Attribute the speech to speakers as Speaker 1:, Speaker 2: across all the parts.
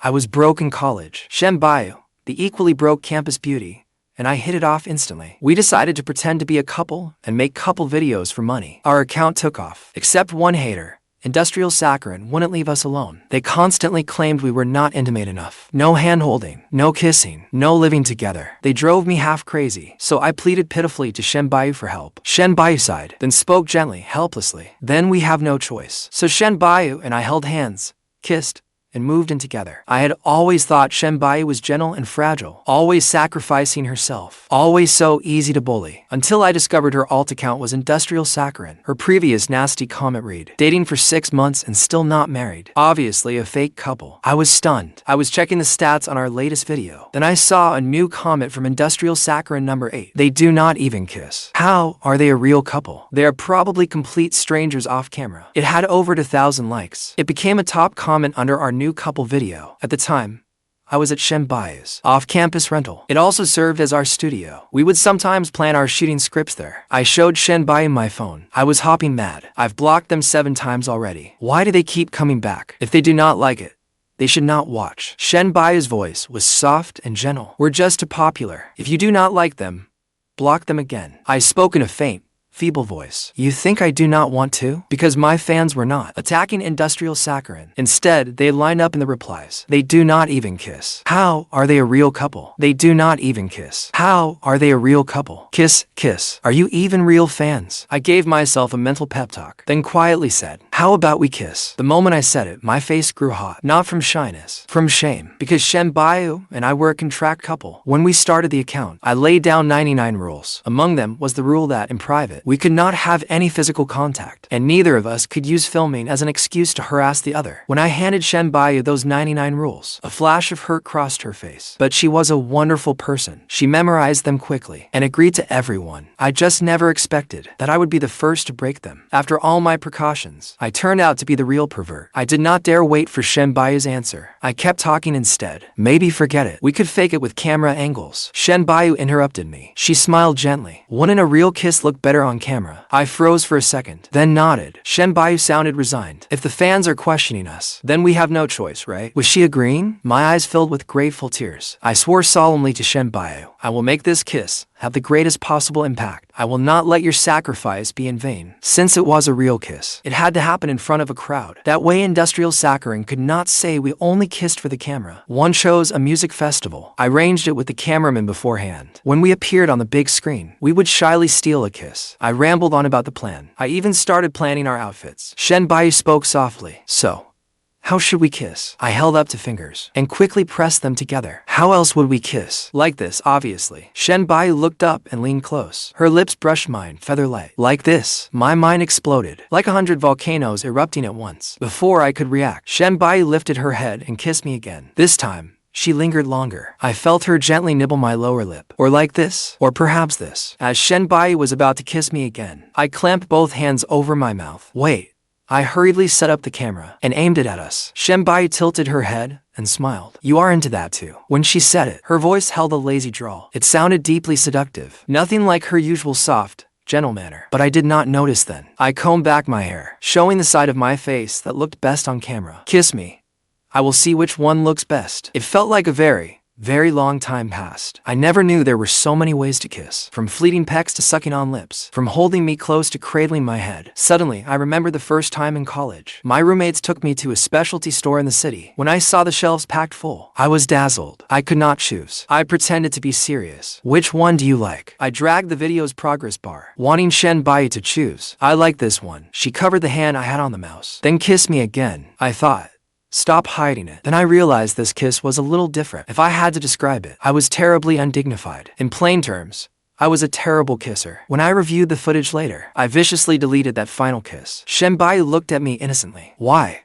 Speaker 1: I was broke in college. Shen Buyu, the equally broke campus beauty, and I hit it off instantly. We decided to pretend to be a couple and make couple videos for money. Our account took off. Except one hater, Industrial Saccharin, wouldn't leave us alone. They constantly claimed we were not intimate enough. No hand-holding, no kissing, no living together. They drove me half crazy, so I pleaded pitifully to Shen Buyu for help. Shen Buyu sighed, then spoke gently, helplessly. Then we have no choice. So Shen Buyu and I held hands, kissed, and moved in together. I had always thought Shen Buyu was gentle and fragile, always sacrificing herself, always so easy to bully, until I discovered her alt account was Industrial Saccharin. Her previous nasty comment read, dating for 6 months and still not married. Obviously a fake couple. I was stunned. I was checking the stats on our latest video. Then I saw a new comment from Industrial Saccharin number 8. They do not even kiss. How are they a real couple? They are probably complete strangers off camera. It had over 1,000 likes. It became a top comment under our new couple video. At the time, I was at Shen Buyu's off-campus rental. It also served as our studio. We would sometimes plan our shooting scripts there. I showed Shen Buyu my phone. I was hopping mad. I've blocked them 7 times already. Why do they keep coming back? If they do not like it, they should not watch. Shen Buyu's voice was soft and gentle. We're just too popular. If you do not like them, block them again. I spoke in a faint, feeble voice. You think I do not want to? Because my fans were not attacking Industrial Saccharin. Instead, they lined up in the replies. They do not even kiss. How are they a real couple? They do not even kiss. How are they a real couple? Kiss, kiss. Are you even real fans? I gave myself a mental pep talk, then quietly said, how about we kiss? The moment I said it, my face grew hot. Not from shyness, from shame. Because Shen Buyu and I were a contract couple. When we started the account, I laid down 99 rules. Among them was the rule that, in private, we could not have any physical contact, and neither of us could use filming as an excuse to harass the other. When I handed Shen Buyu those 99 rules, a flash of hurt crossed her face. But she was a wonderful person. She memorized them quickly and agreed to everyone. I just never expected that I would be the first to break them. After all my precautions, I turned out to be the real pervert. I did not dare wait for Shen Buyu's answer. I kept talking instead. Maybe forget it. We could fake it with camera angles. Shen Buyu interrupted me. She smiled gently. Wouldn't a real kiss look better on camera? I froze for a second, then nodded. Shen Buyu sounded resigned. If the fans are questioning us, then we have no choice, right? Was she agreeing? My eyes filled with grateful tears. I swore solemnly to Shen Buyu, I will make this kiss have the greatest possible impact. I will not let your sacrifice be in vain. Since it was a real kiss, it had to happen in front of a crowd. That way Industrial Saccharin could not say we only kissed for the camera. One chose a music festival. I arranged it with the cameraman beforehand. When we appeared on the big screen, we would shyly steal a kiss. I rambled on about the plan. I even started planning our outfits. Shen Buyu spoke softly. So, how should we kiss? I held up 2 fingers and quickly pressed them together. How else would we kiss? Like this, obviously. Shen Buyu looked up and leaned close. Her lips brushed mine, feather light. Like this. My mind exploded, like 100 volcanoes erupting at once. Before I could react, Shen Buyu lifted her head and kissed me again. This time, she lingered longer. I felt her gently nibble my lower lip. Or like this. Or perhaps this. As Shen Buyu was about to kiss me again, I clamped both hands over my mouth. Wait. I hurriedly set up the camera and aimed it at us. Shen Buyu tilted her head and smiled. You are into that too. When she said it, her voice held a lazy drawl. It sounded deeply seductive. Nothing like her usual soft, gentle manner. But I did not notice then. I combed back my hair, showing the side of my face that looked best on camera. Kiss me. I will see which one looks best. It felt like a very long time passed. I never knew there were so many ways to kiss. From fleeting pecks to sucking on lips. From holding me close to cradling my head. Suddenly, I remembered the first time in college. My roommates took me to a specialty store in the city. When I saw the shelves packed full, I was dazzled. I could not choose. I pretended to be serious. Which one do you like? I dragged the video's progress bar, wanting Shen Buyu to choose. I like this one. She covered the hand I had on the mouse. Then kissed me again. I thought, stop hiding it. Then I realized this kiss was a little different. If I had to describe it, I was terribly undignified. In plain terms, I was a terrible kisser. When I reviewed the footage later, I viciously deleted that final kiss. Shen Buyu looked at me innocently. Why?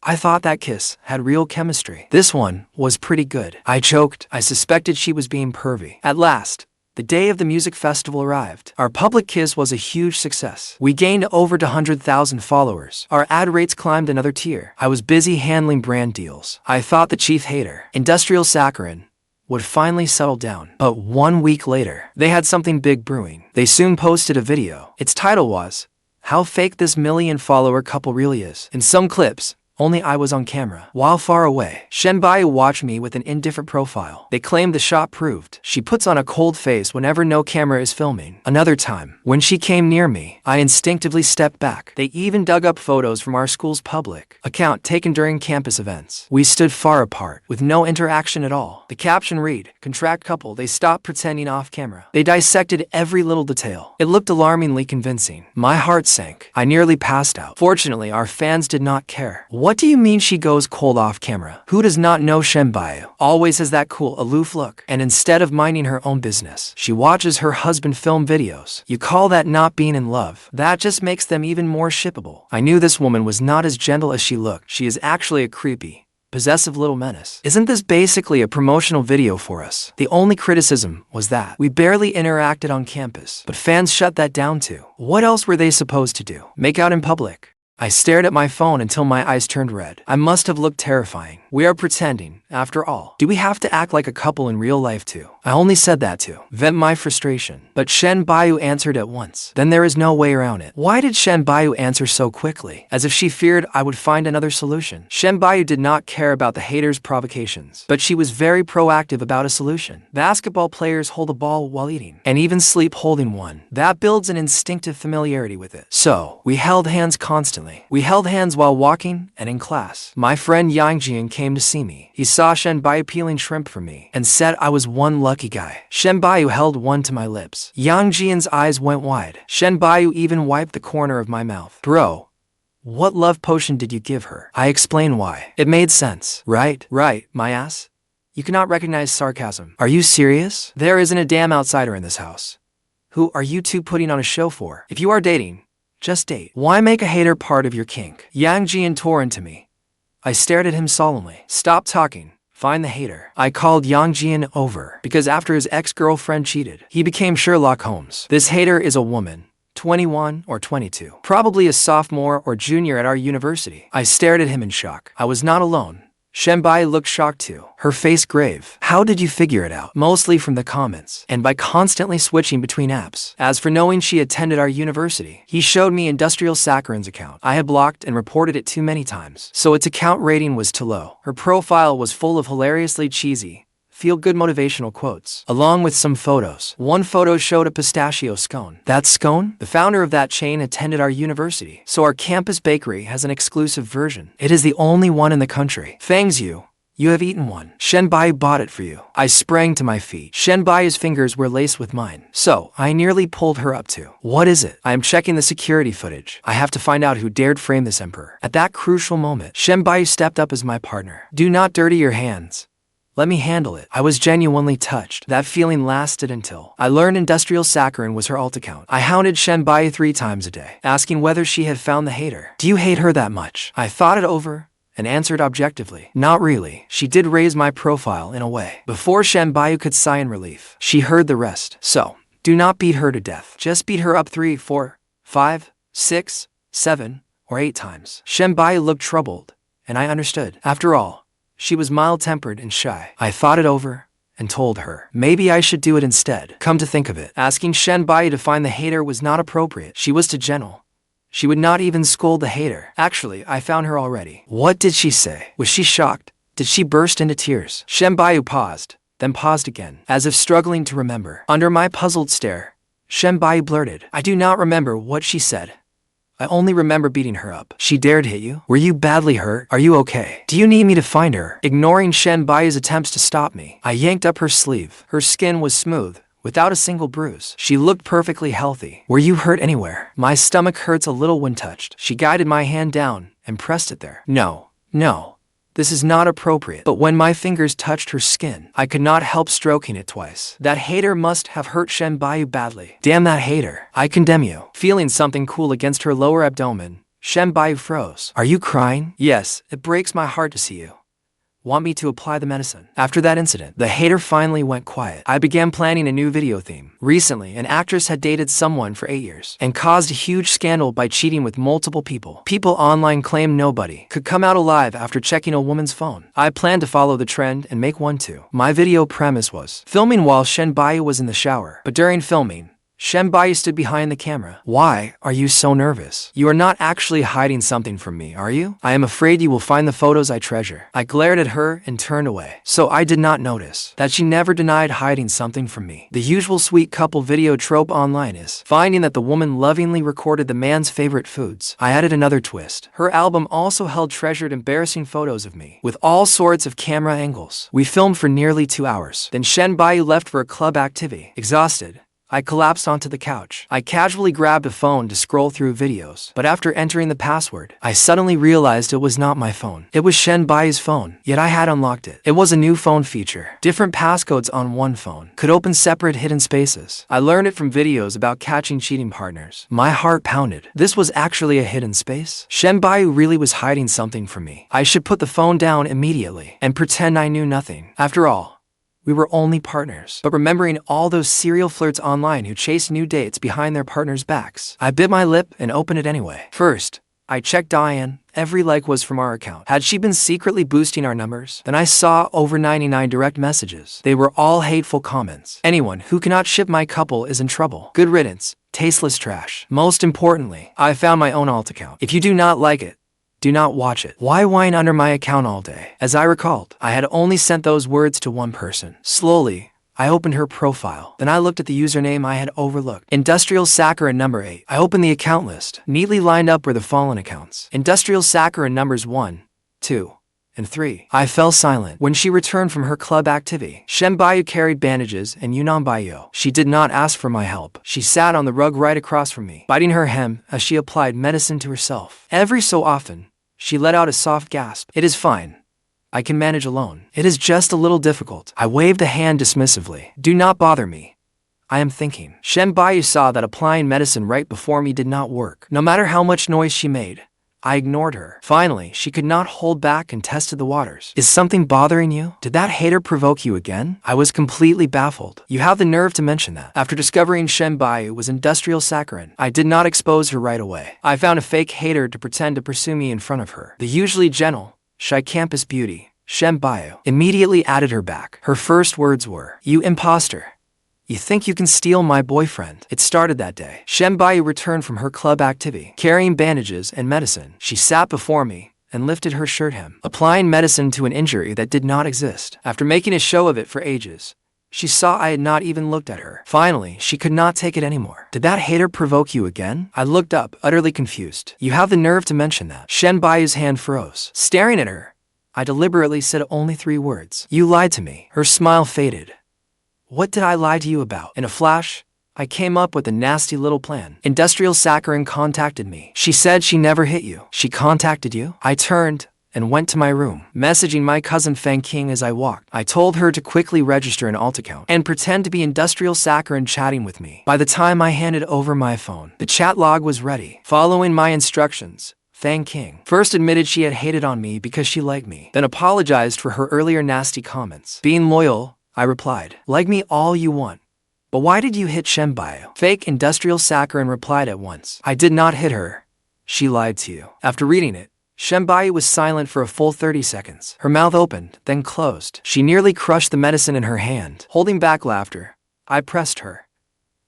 Speaker 1: I thought that kiss had real chemistry. This one was pretty good. I choked. I suspected she was being pervy. At last, the day of the music festival arrived. Our public kiss was a huge success. We gained over 100,000 followers. Our ad rates climbed another tier. I was busy handling brand deals. I thought the chief hater, Industrial Saccharin, would finally settle down. But 1 week later, they had something big brewing. They soon posted a video. Its title was, How Fake This Million-Follower Couple Really Is. In some clips, only I was on camera. While far away, Shen Buyu watched me with an indifferent profile. They claimed the shot proved she puts on a cold face whenever no camera is filming. Another time, when she came near me, I instinctively stepped back. They even dug up photos from our school's public account taken during campus events. We stood far apart, with no interaction at all. The caption read, "Contract couple, they stopped pretending off camera." They dissected every little detail. It looked alarmingly convincing. My heart sank. I nearly passed out. Fortunately, our fans did not care. What do you mean she goes cold off camera? Who does not know Shen Buyu? Always has that cool, aloof look. And instead of minding her own business, she watches her husband film videos. You call that not being in love? That just makes them even more shippable. I knew this woman was not as gentle as she looked. She is actually a creepy, possessive little menace. Isn't this basically a promotional video for us? The only criticism was that we barely interacted on campus, but fans shut that down too. What else were they supposed to do? Make out in public? I stared at my phone until my eyes turned red. I must have looked terrifying. We are pretending, after all. Do we have to act like a couple in real life too? I only said that to vent my frustration. But Shen Buyu answered at once. Then there is no way around it. Why did Shen Buyu answer so quickly? As if she feared I would find another solution. Shen Buyu did not care about the haters' provocations, but she was very proactive about a solution. Basketball players hold a ball while eating, and even sleep holding one. That builds an instinctive familiarity with it. So, we held hands constantly. We held hands while walking and in class. My friend Jian came to see me. He saw Shen Buyu peeling shrimp for me and said I was one lucky guy. Shen Buyu held one to my lips. Jian's eyes went wide. Shen Buyu even wiped the corner of my mouth. Bro, what love potion did you give her? I explained why. It made sense. Right, my ass. You cannot recognize sarcasm. Are you serious? There isn't a damn outsider in this house. Who are you two putting on a show for? If you are dating, just date. Why make a hater part of your kink? Jian tore into me. I stared at him solemnly. Stop talking. Find the hater. I called Jian over because after his ex-girlfriend cheated, he became Sherlock Holmes. This hater is a woman, 21 or 22, probably a sophomore or junior at our university. I stared at him in shock. I was not alone. Shen Buyu looked shocked too, her face grave. How did you figure it out? Mostly from the comments, and by constantly switching between apps. As for knowing she attended our university, he showed me Industrial Saccharin's account. I had blocked and reported it too many times, so its account rating was too low. Her profile was full of hilariously cheesy, feel-good motivational quotes, along with some photos. One photo showed a pistachio scone. That scone? The founder of that chain attended our university, so our campus bakery has an exclusive version. It is the only one in the country. Fang's you have eaten one. Shen Buyu bought it for you. I sprang to my feet. Shen Buyu's fingers were laced with mine, so I nearly pulled her up too. What is it? I am checking the security footage. I have to find out who dared frame this emperor. At that crucial moment, Shen Buyu stepped up as my partner. Do not dirty your hands. Let me handle it. I was genuinely touched. That feeling lasted until I learned Industrial Saccharin was her alt account. I hounded Shen Buyu 3 times a day, asking whether she had found the hater. Do you hate her that much? I thought it over and answered objectively. Not really. She did raise my profile in a way. Before Shen Buyu could sigh in relief, she heard the rest. So, do not beat her to death. Just beat her up 3, 4, 5, 6, 7, or 8 times. Shen Buyu looked troubled, and I understood. After all, she was mild-tempered and shy. I thought it over and told her maybe I should do it instead. Come to think of it, asking Shen Buyu to find the hater was not appropriate. She was too gentle. She would not even scold the hater. Actually, I found her already. What did she say? Was she shocked? Did she burst into tears? Shen Buyu paused, then paused again, as if struggling to remember. Under my puzzled stare, Shen Buyu blurted, I do not remember what she said. I only remember beating her up. She dared hit you? Were you badly hurt? Are you okay? Do you need me to find her? Ignoring Shen Buyu's attempts to stop me, I yanked up her sleeve. Her skin was smooth, without a single bruise. She looked perfectly healthy. Were you hurt anywhere? My stomach hurts a little when touched. She guided my hand down and pressed it there. No. This is not appropriate. But when my fingers touched her skin, I could not help stroking it twice. That hater must have hurt Shen Buyu badly. Damn that hater. I condemn you. Feeling something cool against her lower abdomen, Shen Buyu froze. Are you crying? Yes, it breaks my heart to see you. Want me to apply the medicine? After that incident, the hater finally went quiet. I began planning a new video theme. Recently, an actress had dated someone for 8 years and caused a huge scandal by cheating with multiple people. People online claimed nobody could come out alive after checking a woman's phone. I planned to follow the trend and make one too. My video premise was filming while Shen Buyu was in the shower, but during filming, Shen Buyu stood behind the camera. Why are you so nervous? You are not actually hiding something from me, are you? I am afraid you will find the photos I treasure. I glared at her and turned away. So I did not notice that she never denied hiding something from me. The usual sweet couple video trope online is finding that the woman lovingly recorded the man's favorite foods. I added another twist. Her album also held treasured embarrassing photos of me, with all sorts of camera angles. We filmed for nearly 2 hours. Then Shen Buyu left for a club activity. Exhausted, I collapsed onto the couch. I casually grabbed a phone to scroll through videos, but after entering the password, I suddenly realized it was not my phone. It was Shen Buyu's phone, yet I had unlocked it. It was a new phone feature. Different passcodes on one phone could open separate hidden spaces. I learned it from videos about catching cheating partners. My heart pounded. This was actually a hidden space. Shen Buyu really was hiding something from me. I should put the phone down immediately and pretend I knew nothing. After all, we were only partners. But remembering all those serial flirts online who chased new dates behind their partners' backs, I bit my lip and opened it anyway. First, I checked Jian. Every like was from our account. Had she been secretly boosting our numbers? Then I saw over 99 direct messages. They were all hateful comments. Anyone who cannot ship my couple is in trouble. Good riddance. Tasteless trash. Most importantly, I found my own alt account. If you do not like it, do not watch it. Why whine under my account all day? As I recalled, I had only sent those words to one person. Slowly, I opened her profile. Then I looked at the username I had overlooked. Industrial Saccharin number 8. I opened the account list. Neatly lined up were the fallen accounts. Industrial Saccharin numbers 1, 2, and 3. I fell silent. When she returned from her club activity, Shen Buyu carried bandages and Yunnan Buyu. She did not ask for my help. She sat on the rug right across from me, biting her hem as she applied medicine to herself. Every so often, she let out a soft gasp. It is fine. I can manage alone. It is just a little difficult. I waved a hand dismissively. Do not bother me. I am thinking. Shen Buyu saw that applying medicine right before me did not work. No matter how much noise she made, I ignored her. Finally, she could not hold back and tested the waters. Is something bothering you? Did that hater provoke you again? I was completely baffled. You have the nerve to mention that. After discovering Shen Buyu was industrial saccharin, I did not expose her right away. I found a fake hater to pretend to pursue me in front of her. The usually gentle, shy campus beauty, Shen Buyu, immediately added her back. Her first words were, "You imposter. You think you can steal my boyfriend?" It started that day. Shen Buyu returned from her club activity, carrying bandages and medicine. She sat before me and lifted her shirt hem, applying medicine to an injury that did not exist. After making a show of it for ages, she saw I had not even looked at her. Finally, she could not take it anymore. Did that hater provoke you again? I looked up, utterly confused. You have the nerve to mention that. Shen Buyu's hand froze. Staring at her, I deliberately said only 3 words. You lied to me. Her smile faded. What did I lie to you about? In a flash, I came up with a nasty little plan. Industrial Saccharin contacted me. She said she never hit you. She contacted you? I turned and went to my room, messaging my cousin Fang as I walked. I told her to quickly register an alt account and pretend to be Industrial Saccharin chatting with me. By the time I handed over my phone, the chat log was ready. Following my instructions, Fang first admitted she had hated on me because she liked me, then apologized for her earlier nasty comments. Being loyal, I replied, like me all you want, but why did you hit Shen Buyu? Fake Industrial Saccharin replied at once. I did not hit her. She lied to you. After reading it, Shen Buyu was silent for a full 30 seconds. Her mouth opened, then closed. She nearly crushed the medicine in her hand. Holding back laughter, I pressed her.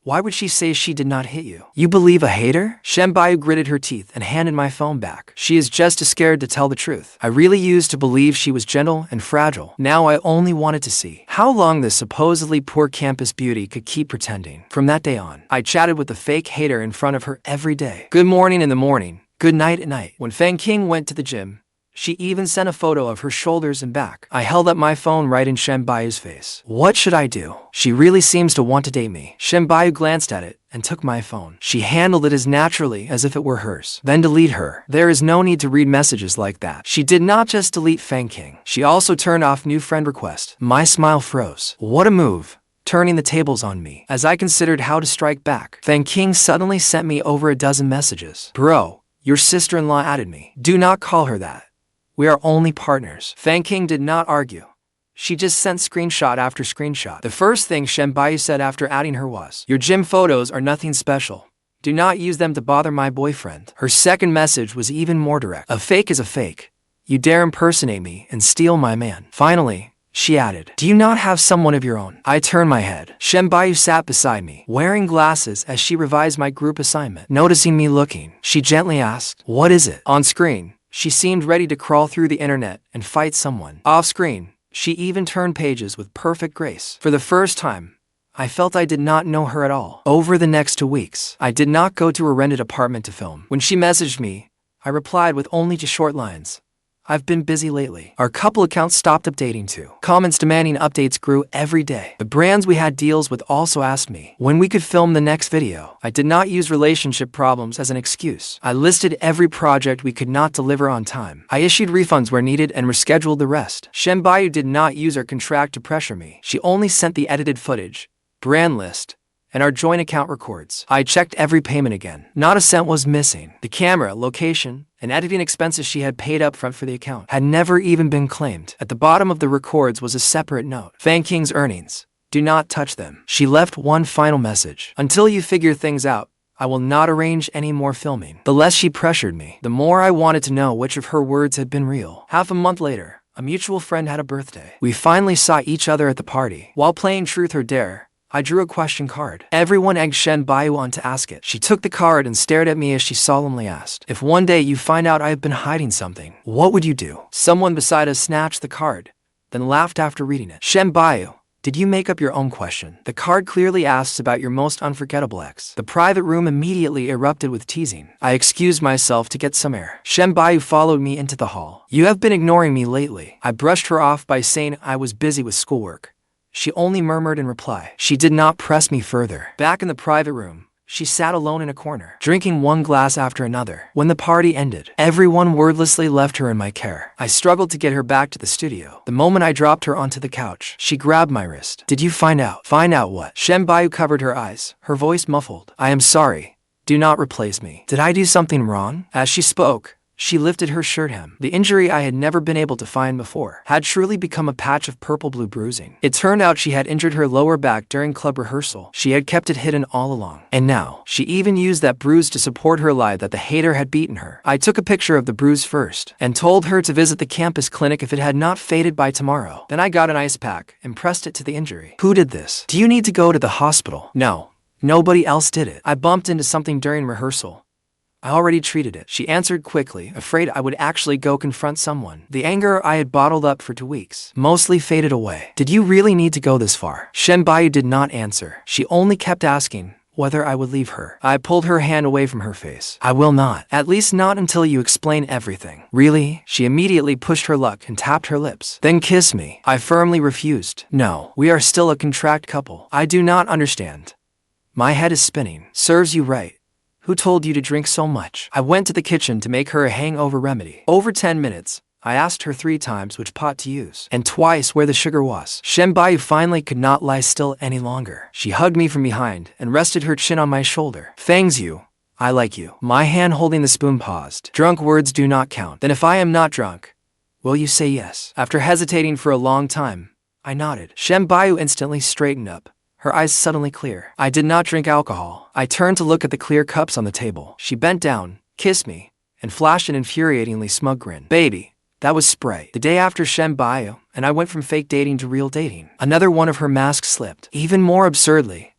Speaker 1: Why would she say she did not hit you? You believe a hater? Shen Buyu gritted her teeth and handed my phone back. She is just as scared to tell the truth. I really used to believe she was gentle and fragile. Now I only wanted to see how long this supposedly poor campus beauty could keep pretending. From that day on, I chatted with the fake hater in front of her every day. Good morning in the morning, good night at night. When Fang went to the gym, she even sent a photo of her shoulders and back. I held up my phone right in Shen Buyu's face. What should I do? She really seems to want to date me. Shen Buyu glanced at it and took my phone. She handled it as naturally as if it were hers. Then delete her. There is no need to read messages like that. She did not just delete Fang She also turned off new friend request. My smile froze. What a move, turning the tables on me. As I considered how to strike back, Fang suddenly sent me over a dozen messages. Bro, your sister-in-law added me. Do not call her that. We are only partners. Fang did not argue. She just sent screenshot after screenshot. The first thing Shen Buyu said after adding her was, your gym photos are nothing special. Do not use them to bother my boyfriend. Her second message was even more direct. A fake is a fake. You dare impersonate me and steal my man. Finally, She added. Do you not have someone of your own? I turned my head. Shen Buyu sat beside me, wearing glasses as she revised my group assignment. Noticing me looking, she gently asked, what is it? On screen, she seemed ready to crawl through the internet and fight someone. Off screen, she even turned pages with perfect grace. For the first time, I felt I did not know her at all. Over the next 2 weeks, I did not go to a rented apartment to film. When she messaged me, I replied with only just short lines. I've been busy lately. Our couple accounts stopped updating too. Comments demanding updates grew every day. The brands we had deals with also asked me when we could film the next video. I did not use relationship problems as an excuse. I listed every project we could not deliver on time. I issued refunds where needed and rescheduled the rest. Shen Buyu did not use our contract to pressure me. She only sent the edited footage, brand list, and our joint account records. I checked every payment again. Not a cent was missing. The camera, location, and editing expenses she had paid up front for the account had never even been claimed. At the bottom of the records was a separate note. Fang King's earnings. Do not touch them. She left one final message. Until you figure things out, I will not arrange any more filming. The less she pressured me, the more I wanted to know which of her words had been real. Half a month later, a mutual friend had a birthday. We finally saw each other at the party. While playing Truth or Dare, I drew a question card. Everyone egged Shen Buyu on to ask it. She took the card and stared at me as she solemnly asked, if one day you find out I have been hiding something, what would you do? Someone beside us snatched the card, then laughed after reading it. Shen Buyu, did you make up your own question? The card clearly asks about your most unforgettable ex. The private room immediately erupted with teasing. I excused myself to get some air. Shen Buyu followed me into the hall. You have been ignoring me lately. I brushed her off by saying I was busy with schoolwork. She only murmured in reply. She did not press me further. Back in the private room, she sat alone in a corner, drinking one glass after another. When the party ended, everyone wordlessly left her in my care. I struggled to get her back to the studio. The moment I dropped her onto the couch, she grabbed my wrist. Did you find out? Find out what? Shen Buyu covered her eyes, her voice muffled. I am sorry. Do not replace me. Did I do something wrong? As she spoke, she lifted her shirt hem. The injury I had never been able to find before had truly become a patch of purple-blue bruising. It turned out she had injured her lower back during club rehearsal. She had kept it hidden all along. And now, she even used that bruise to support her lie that the hater had beaten her. I took a picture of the bruise first and told her to visit the campus clinic if it had not faded by tomorrow. Then I got an ice pack and pressed it to the injury. Who did this? Do you need to go to the hospital? No, nobody else did it. I bumped into something during rehearsal. I already treated it, she answered quickly, afraid I would actually go confront someone. The anger I had bottled up for 2 weeks mostly faded away. Did you really need to go this far? Shen Buyu did not answer. She only kept asking whether I would leave her. I pulled her hand away from her face. I will not. At least not until you explain everything. Really? She immediately pushed her luck and tapped her lips. Then kiss me. I firmly refused. No, we are still a contract couple. I do not understand. My head is spinning. Serves you right. Who told you to drink so much? I went to the kitchen to make her a hangover remedy. Over 10 minutes, I asked her 3 times which pot to use, and twice where the sugar was. Shen Buyu finally could not lie still any longer. She hugged me from behind and rested her chin on my shoulder. Fangs you. I like you. My hand holding the spoon paused. Drunk words do not count. Then if I am not drunk, will you say yes? After hesitating for a long time, I nodded. Shen Buyu instantly straightened up, her eyes suddenly clear. I did not drink alcohol. I turned to look at the clear cups on the table. She bent down, kissed me, and flashed an infuriatingly smug grin. Baby, that was Sprite. The day after Shen Buyu and I went from fake dating to real dating. Another one of her masks slipped. Even more absurdly,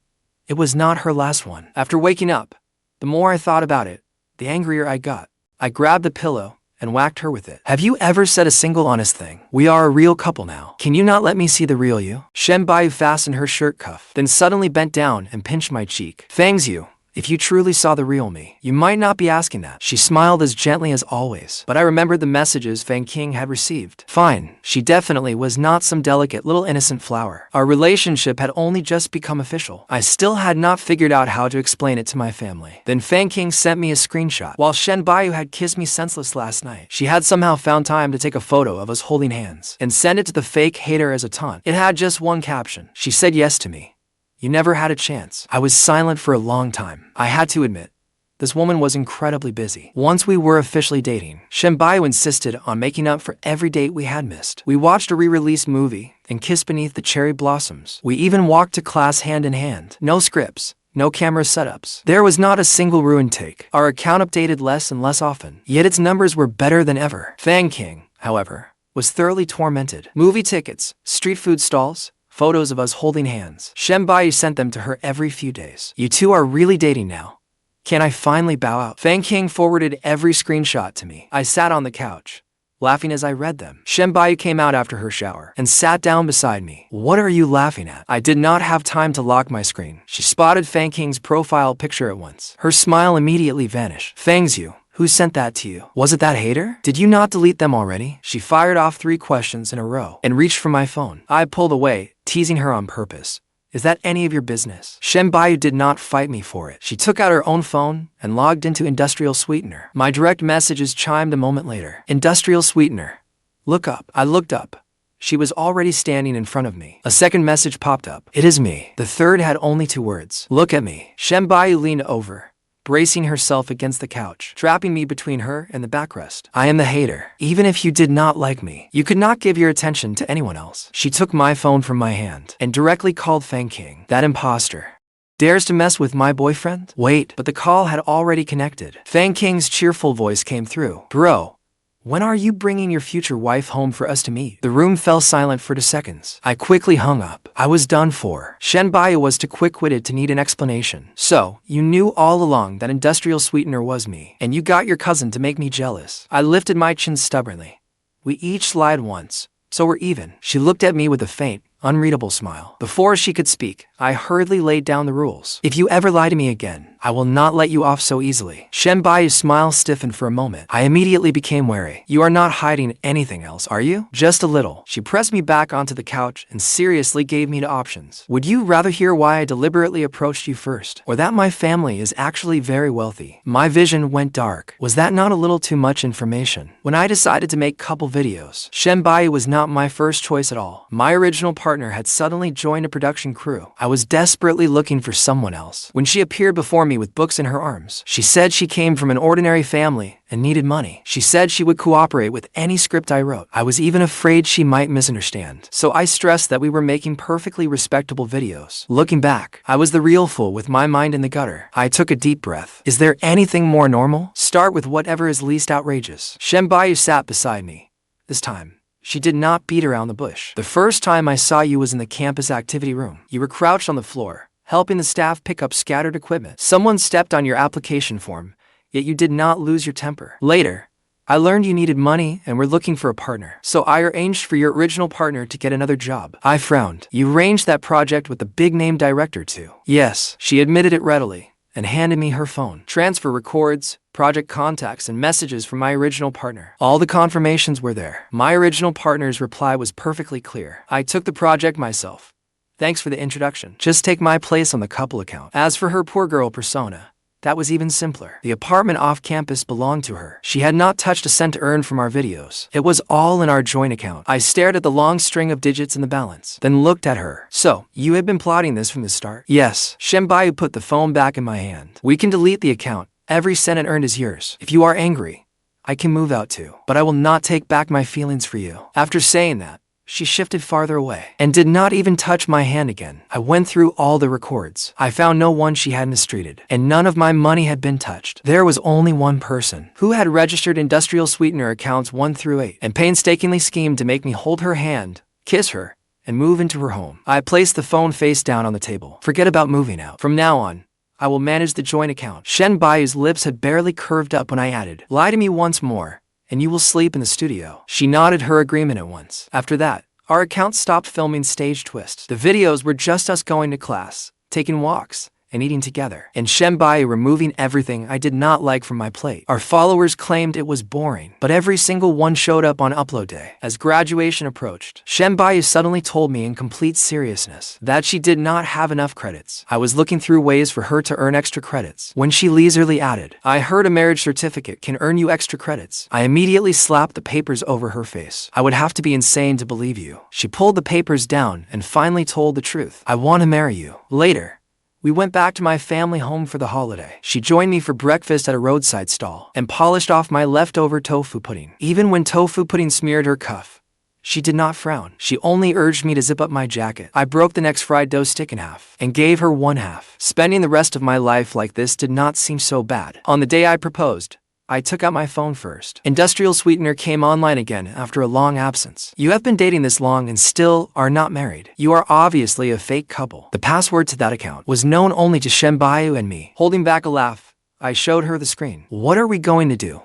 Speaker 1: it was not her last one. After waking up, the more I thought about it, the angrier I got. I grabbed the pillow and whacked her with it. Have you ever said a single honest thing? We are a real couple now. Can you not let me see the real you? Shen Buyu fastened her shirt cuff, then suddenly bent down and pinched my cheek. Fangs you. If you truly saw the real me, you might not be asking that. She smiled as gently as always, but I remembered the messages Fang King had received. Fine, she definitely was not some delicate little innocent flower. Our relationship had only just become official. I still had not figured out how to explain it to my family. Then Fang King sent me a screenshot. While Shen Buyu had kissed me senseless last night, she had somehow found time to take a photo of us holding hands and send it to the fake hater as a taunt. It had just one caption. She said yes to me. You never had a chance. I was silent for a long time. I had to admit, this woman was incredibly busy. Once we were officially dating, Shen Buyu insisted on making up for every date we had missed. We watched a re-released movie and kissed beneath the cherry blossoms. We even walked to class hand in hand. No scripts, no camera setups. There was not a single ruined take. Our account updated less and less often, yet its numbers were better than ever. Fang King, however, was thoroughly tormented. Movie tickets, street food stalls, photos of us holding hands. Shen Buyu sent them to her every few days. You two are really dating now. Can I finally bow out? Fang forwarded every screenshot to me. I sat on the couch, laughing as I read them. Shen Buyu came out after her shower and sat down beside me. What are you laughing at? I did not have time to lock my screen. She spotted Fang's profile picture at once. Her smile immediately vanished. Fang's you. Who sent that to you? Was it that hater? Did you not delete them already? She fired off 3 questions in a row and reached for my phone. I pulled away, teasing her on purpose. Is that any of your business? Shen Buyu did not fight me for it. She took out her own phone and logged into Industrial Sweetener. My direct messages chimed a moment later. Industrial Sweetener. Look up. I looked up. She was already standing in front of me. A second message popped up. It is me. The third had only 2 words. Look at me. Shen Buyu leaned over, bracing herself against the couch, trapping me between her and the backrest. I am the hater. Even if you did not like me, you could not give your attention to anyone else. She took my phone from my hand and directly called Fang. That imposter dares to mess with my boyfriend? Wait, but the call had already connected. Fang's cheerful voice came through. Bro, when are you bringing your future wife home for us to meet? The room fell silent for 2 seconds. I quickly hung up. I was done for. Shen Buyu was too quick-witted to need an explanation. So, you knew all along that Industrial Sweetener was me, and you got your cousin to make me jealous. I lifted my chin stubbornly. We each lied once, so we're even. She looked at me with a faint, unreadable smile. Before she could speak, I hurriedly laid down the rules. If you ever lie to me again, I will not let you off so easily. Shen Buyu's smile stiffened for a moment. I immediately became wary. You are not hiding anything else, are you? Just a little. She pressed me back onto the couch and seriously gave me 2 options. Would you rather hear why I deliberately approached you first, or that my family is actually very wealthy? My vision went dark. Was that not a little too much information? When I decided to make couple videos, Shen Buyu was not my first choice at all. My original partner had suddenly joined a production crew. I was desperately looking for someone else. When she appeared before me with books in her arms, she said she came from an ordinary family and needed money. She said she would cooperate with any script I wrote. I was even afraid she might misunderstand. So I stressed that we were making perfectly respectable videos. Looking back, I was the real fool with my mind in the gutter. I took a deep breath. Is there anything more normal? Start with whatever is least outrageous. Shen Buyu sat beside me. This time, she did not beat around the bush. The first time I saw you was in the campus activity room. You were crouched on the floor, helping the staff pick up scattered equipment. Someone stepped on your application form, yet you did not lose your temper. Later, I learned you needed money and were looking for a partner. So I arranged for your original partner to get another job. I frowned. You arranged that project with the big-name director too. Yes, she admitted it readily and handed me her phone. Transfer records, project contacts, and messages from my original partner. All the confirmations were there. My original partner's reply was perfectly clear. I took the project myself. Thanks for the introduction. Just take my place on the couple account. As for her poor girl persona, that was even simpler. The apartment off campus belonged to her. She had not touched a cent earned from our videos. It was all in our joint account. I stared at the long string of digits in the balance, then looked at her. So, you had been plotting this from the start? Yes. Shen Buyu put the phone back in my hand. We can delete the account. Every cent it earned is yours. If you are angry, I can move out too. But I will not take back my feelings for you. After saying that, she shifted farther away and did not even touch my hand again. I went through all the records. I found no one she had mistreated, and none of my money had been touched. There was only one person who had registered Industrial Sweetener accounts 1 through 8 and painstakingly schemed to make me hold her hand, kiss her, and move into her home. I placed the phone face down on the table. Forget about moving out. From now on, I will manage the joint account. Shen Buyu's lips had barely curved up when I added, lie to me once more, and you will sleep in the studio. She nodded her agreement at once. After that, our account stopped filming stage twists. The videos were just us going to class, taking walks, and eating together, and Shen Buyu removing everything I did not like from my plate. Our followers claimed it was boring, but every single one showed up on upload day. As graduation approached, Shen Buyu suddenly told me in complete seriousness that she did not have enough credits. I was looking through ways for her to earn extra credits when she leisurely added, I heard a marriage certificate can earn you extra credits. I immediately slapped the papers over her face. I would have to be insane to believe you. She pulled the papers down and finally told the truth. I want to marry you. Later, we went back to my family home for the holiday. She joined me for breakfast at a roadside stall and polished off my leftover tofu pudding. Even when tofu pudding smeared her cuff, she did not frown. She only urged me to zip up my jacket. I broke the next fried dough stick in half and gave her 1/2. Spending the rest of my life like this did not seem so bad. On the day I proposed, I took out my phone first. Industrial Sweetener came online again after a long absence. You have been dating this long and still are not married. You are obviously a fake couple. The password to that account was known only to Shen, Buyu, and me. Holding back a laugh, I showed her the screen. What are we going to do?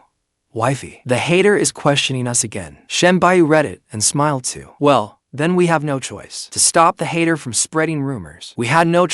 Speaker 1: Wifey. The hater is questioning us again. Shen, Buyu read it and smiled too. Well, then we have no choice. To stop the hater from spreading rumors, we had no choice.